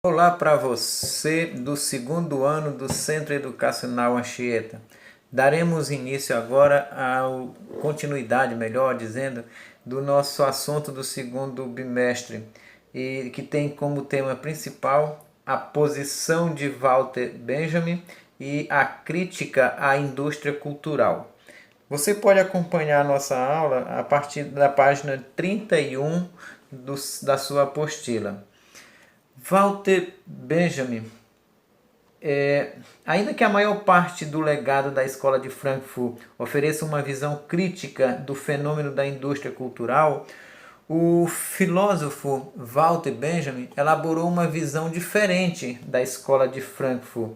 Olá para você do segundo ano do Centro Educacional Anchieta. Daremos início agora à continuidade, melhor dizendo, do nosso assunto do segundo bimestre, e que tem como tema principal a posição de Walter Benjamin e a crítica à indústria cultural. Você pode acompanhar a nossa aula a partir da página 31 da sua apostila. Walter Benjamin, ainda que a maior parte do legado da Escola de Frankfurt ofereça uma visão crítica do fenômeno da indústria cultural, o filósofo Walter Benjamin elaborou uma visão diferente da Escola de Frankfurt.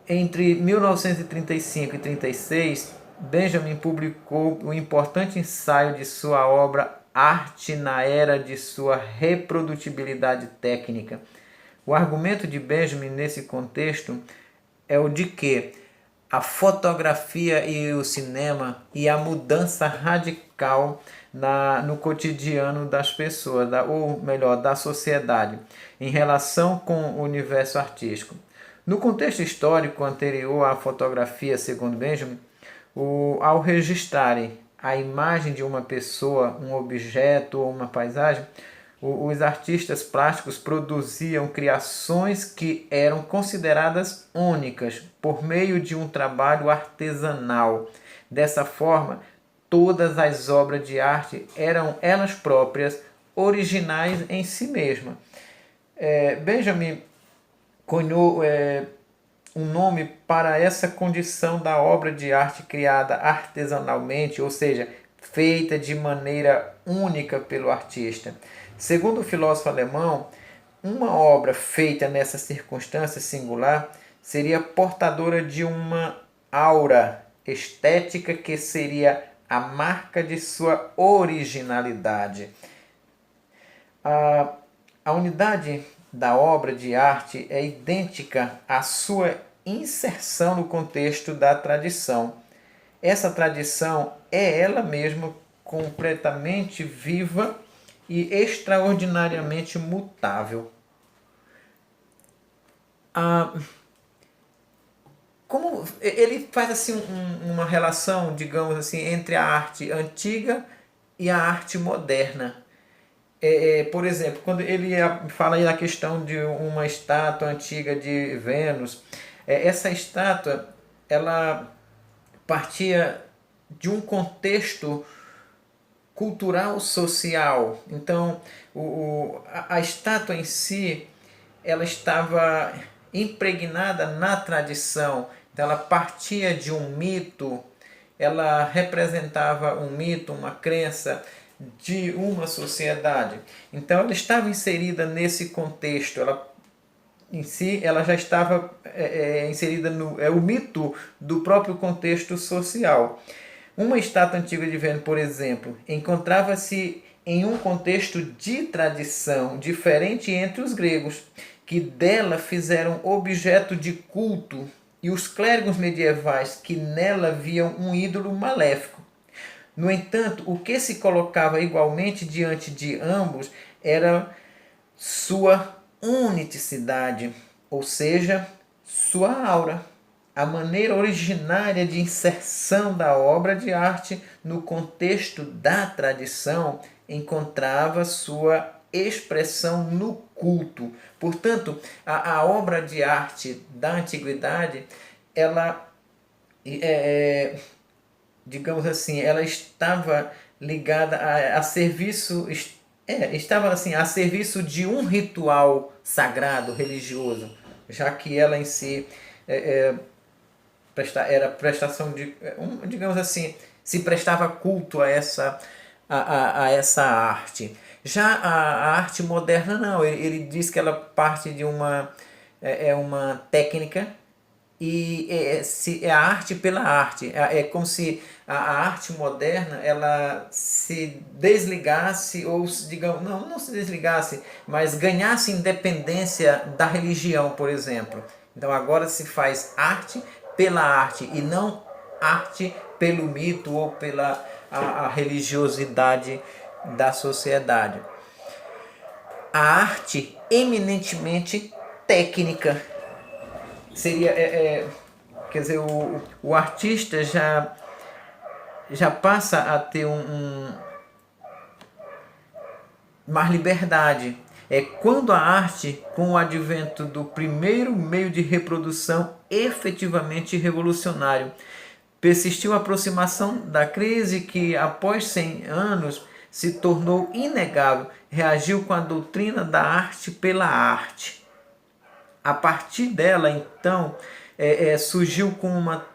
Entre 1935 e 1936, Benjamin publicou o importante ensaio de sua obra Arte na Era de sua Reprodutibilidade Técnica. O argumento de Benjamin nesse contexto é o de que a fotografia e o cinema e a mudança radical no cotidiano das pessoas, ou melhor, da sociedade, em relação com o universo artístico. No contexto histórico anterior à fotografia, segundo Benjamin, ao registrarem a imagem de uma pessoa, um objeto ou uma paisagem, os artistas plásticos produziam criações que eram consideradas únicas por meio de um trabalho artesanal. Dessa forma, todas as obras de arte eram elas próprias originais em si mesmas. Benjamin cunhou um nome para essa condição da obra de arte criada artesanalmente, ou seja, feita de maneira única pelo artista. Segundo o filósofo alemão, uma obra feita nessa circunstância singular seria portadora de uma aura estética que seria a marca de sua originalidade. A unidade da obra de arte é idêntica à sua inserção no contexto da tradição. Essa tradição é ela mesma completamente viva e extraordinariamente mutável. Como ele faz assim uma relação, digamos assim, entre a arte antiga e a arte moderna. Por exemplo, quando ele fala aí na questão de uma estátua antiga de Vênus, essa estátua ela partia de um contexto cultural social. Então, a estátua em si ela estava impregnada na tradição. Então, ela partia de um mito, ela representava um mito, uma crença de uma sociedade. Então ela estava inserida nesse contexto, ela em si ela já estava inserida no o mito do próprio contexto social. Uma estátua antiga de Vênus, por exemplo, encontrava-se em um contexto de tradição diferente entre os gregos, que dela fizeram objeto de culto, e os clérigos medievais que nela viam um ídolo maléfico. No entanto, o que se colocava igualmente diante de ambos era sua unicidade, ou seja, sua aura. A maneira originária de inserção da obra de arte no contexto da tradição encontrava sua expressão no culto. Portanto, a obra de arte da antiguidade, ela digamos assim, ela estava ligada a serviço, estava assim, a serviço de um ritual sagrado, religioso, já que ela em si era prestação de, digamos assim, se prestava culto a essa arte. Já a arte moderna não, ele diz que ela parte de uma técnica e é a arte pela arte. É como se a arte moderna ela se desligasse, ou digamos, não se desligasse, mas ganhasse independência da religião, por exemplo. Então agora se faz arte pela arte e não arte pelo mito ou pela a religiosidade da sociedade. a arte eminentemente técnica. Seria, quer dizer, o artista já passa a ter mais liberdade. É quando a arte, com o advento do primeiro meio de reprodução efetivamente revolucionário, persistiu a aproximação da crise que, após 100 anos, se tornou inegável, reagiu com a doutrina da arte pela arte. A partir dela, então, surgiu com uma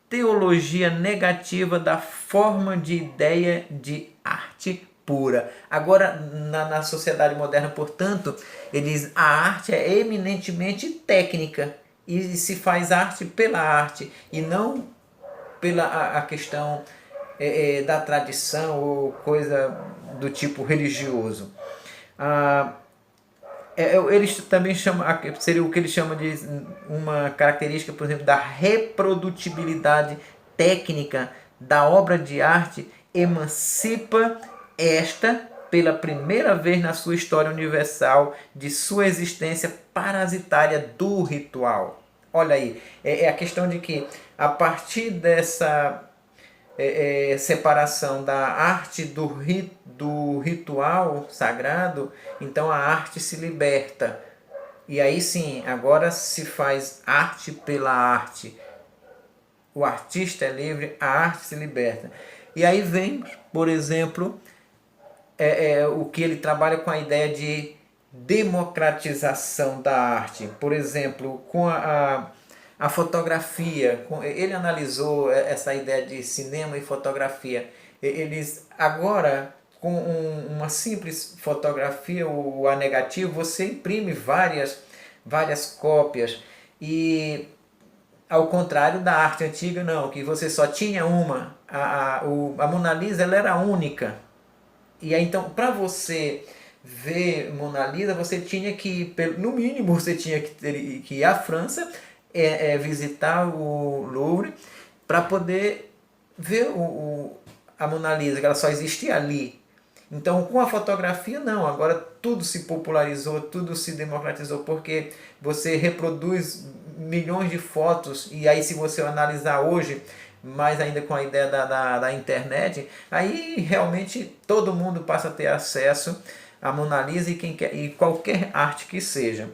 teologia negativa da forma de ideia de arte pura. Agora, na sociedade moderna, portanto, eles, a arte é eminentemente técnica e se faz arte pela arte e não pela a questão da tradição ou coisa do tipo religioso. Eles também chamam, seria o que eles chamam de uma característica, por exemplo, da reprodutibilidade técnica da obra de arte, emancipa esta pela primeira vez na sua história universal de sua existência parasitária do ritual. Olha aí, é a questão de que a partir dessa separação da arte do ritual sagrado, então a arte se liberta. E aí sim, agora se faz arte pela arte. O artista é livre, a arte se liberta. E aí vem, por exemplo, o que ele trabalha com a ideia de democratização da arte. Por exemplo, com a fotografia. Ele analisou essa ideia de cinema e fotografia. Eles agora, com uma simples fotografia, o a negativo, você imprime várias cópias. E ao contrário da arte antiga, não, que você só tinha uma. A Mona Lisa ela era única. E aí, então, para você ver Mona Lisa, você tinha que, no mínimo, você tinha que ir à França, visitar o Louvre, para poder ver a Mona Lisa, que ela só existia ali. Então, com a fotografia, não. Agora tudo se popularizou, tudo se democratizou, porque você reproduz milhões de fotos, e aí se você analisar hoje, mais ainda com a ideia da internet, aí realmente todo mundo passa a ter acesso à Mona Lisa e qualquer arte que seja.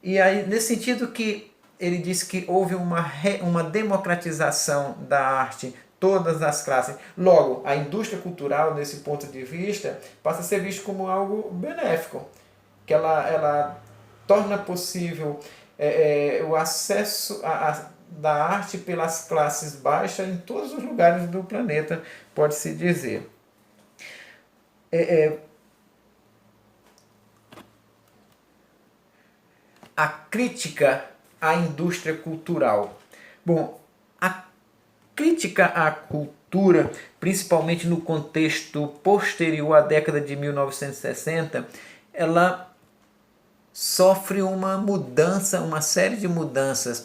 E aí, nesse sentido que ele disse que houve uma democratização da arte, todas as classes. Logo, a indústria cultural, nesse ponto de vista, passa a ser vista como algo benéfico, que ela torna possível o acesso da arte pelas classes baixas em todos os lugares do planeta, pode-se dizer. A crítica à indústria cultural. Bom, a crítica à cultura, principalmente no contexto posterior à década de 1960, ela sofre uma mudança, uma série de mudanças,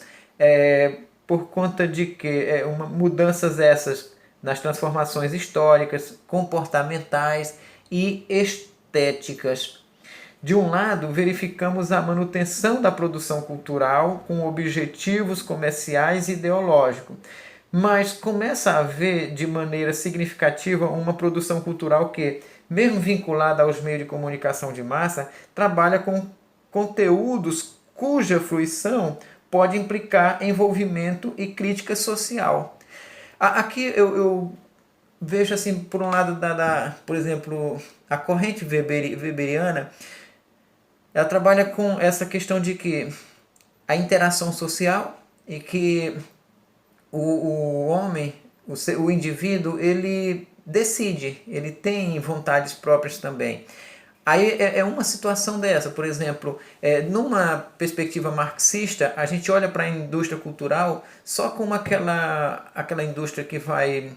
por conta de que mudanças essas nas transformações históricas, comportamentais e estéticas. De um lado, verificamos a manutenção da produção cultural com objetivos comerciais e ideológicos, mas começa a haver de maneira significativa uma produção cultural que, mesmo vinculada aos meios de comunicação de massa, trabalha com conteúdos cuja fruição pode implicar envolvimento e crítica social. Aqui eu vejo assim, por um lado, por exemplo, a corrente weberiana, ela trabalha com essa questão de que a social e que o homem, o indivíduo, ele decide, ele tem vontades próprias também. Aí é uma situação dessa, por exemplo, numa perspectiva marxista, a gente olha para a indústria cultural só como aquela indústria que vai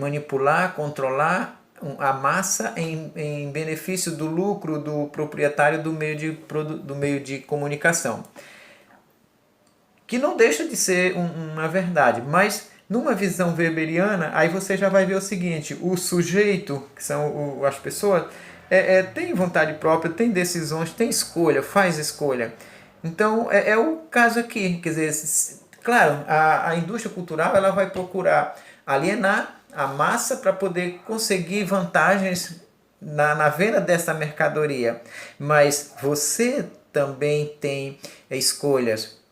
manipular, controlar a massa em benefício do lucro do proprietário do meio de comunicação. Que não deixa de ser uma verdade, mas numa visão weberiana, aí você já vai ver o seguinte: o sujeito, que são as pessoas, tem vontade própria, tem decisões, tem escolha, faz escolha. Então é o caso aqui, quer dizer, claro, a indústria cultural ela vai procurar alienar a massa para poder conseguir vantagens na venda dessa mercadoria, mas você também tem escolhas.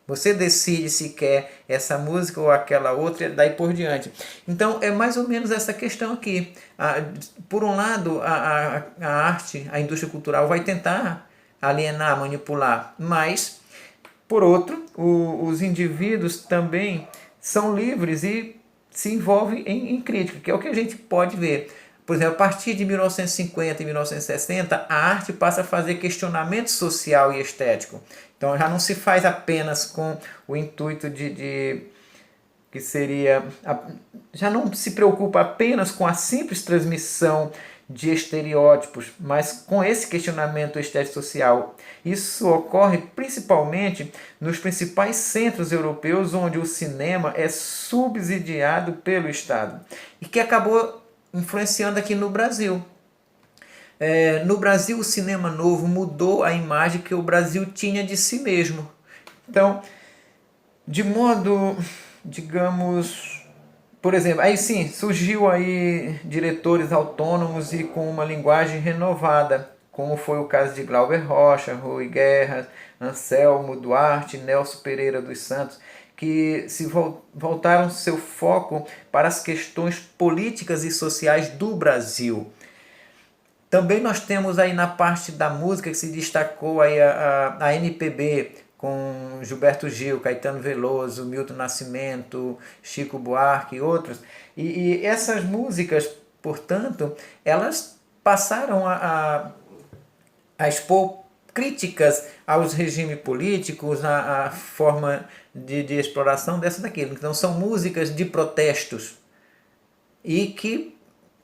Você decide se quer essa música ou aquela outra, daí por diante. Então é mais ou menos essa questão aqui. Por um lado, a arte, a indústria cultural vai tentar alienar, manipular, mas por outro, os indivíduos também são livres e se envolvem em crítica, que é o que a gente pode ver. Por exemplo, a partir de 1950 e 1960, a arte passa a fazer questionamento social e estético. Então já não se faz apenas com o intuito de que seria, já não se preocupa apenas com a simples transmissão de estereótipos, mas com esse questionamento estético social. Isso ocorre principalmente nos principais centros europeus, onde o cinema é subsidiado pelo Estado e que acabou influenciando aqui no Brasil. No Brasil, o cinema novo mudou a imagem que o Brasil tinha de si mesmo. Então, de modo, digamos, por exemplo, aí sim, surgiu aí diretores autônomos e com uma linguagem renovada, como foi o caso de Glauber Rocha, Rui Guerra, Anselmo Duarte, Nelson Pereira dos Santos, que se voltaram seu foco para as questões políticas e sociais do Brasil. Também nós temos aí na parte da música que se destacou aí a MPB, com Gilberto Gil, Caetano Veloso, Milton Nascimento, Chico Buarque e outros. E essas músicas, portanto, elas passaram a expor críticas aos regimes políticos, a forma de exploração dessa daquilo. Então são músicas de protestos e que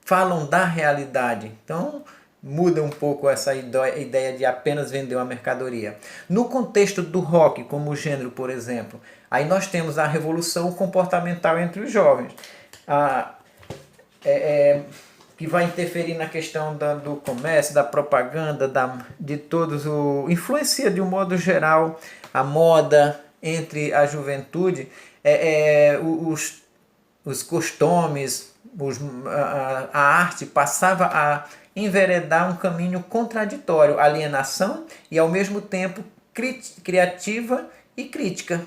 falam da realidade. Então muda um pouco essa ideia de apenas vender uma mercadoria. No contexto do rock, como gênero, por exemplo, aí nós temos a revolução comportamental entre os jovens, que vai interferir na questão do comércio, da propaganda, de todos, influencia de um modo geral a moda entre a juventude, os costumes, a arte passava a enveredar um caminho contraditório, alienação e ao mesmo tempo criativa e crítica.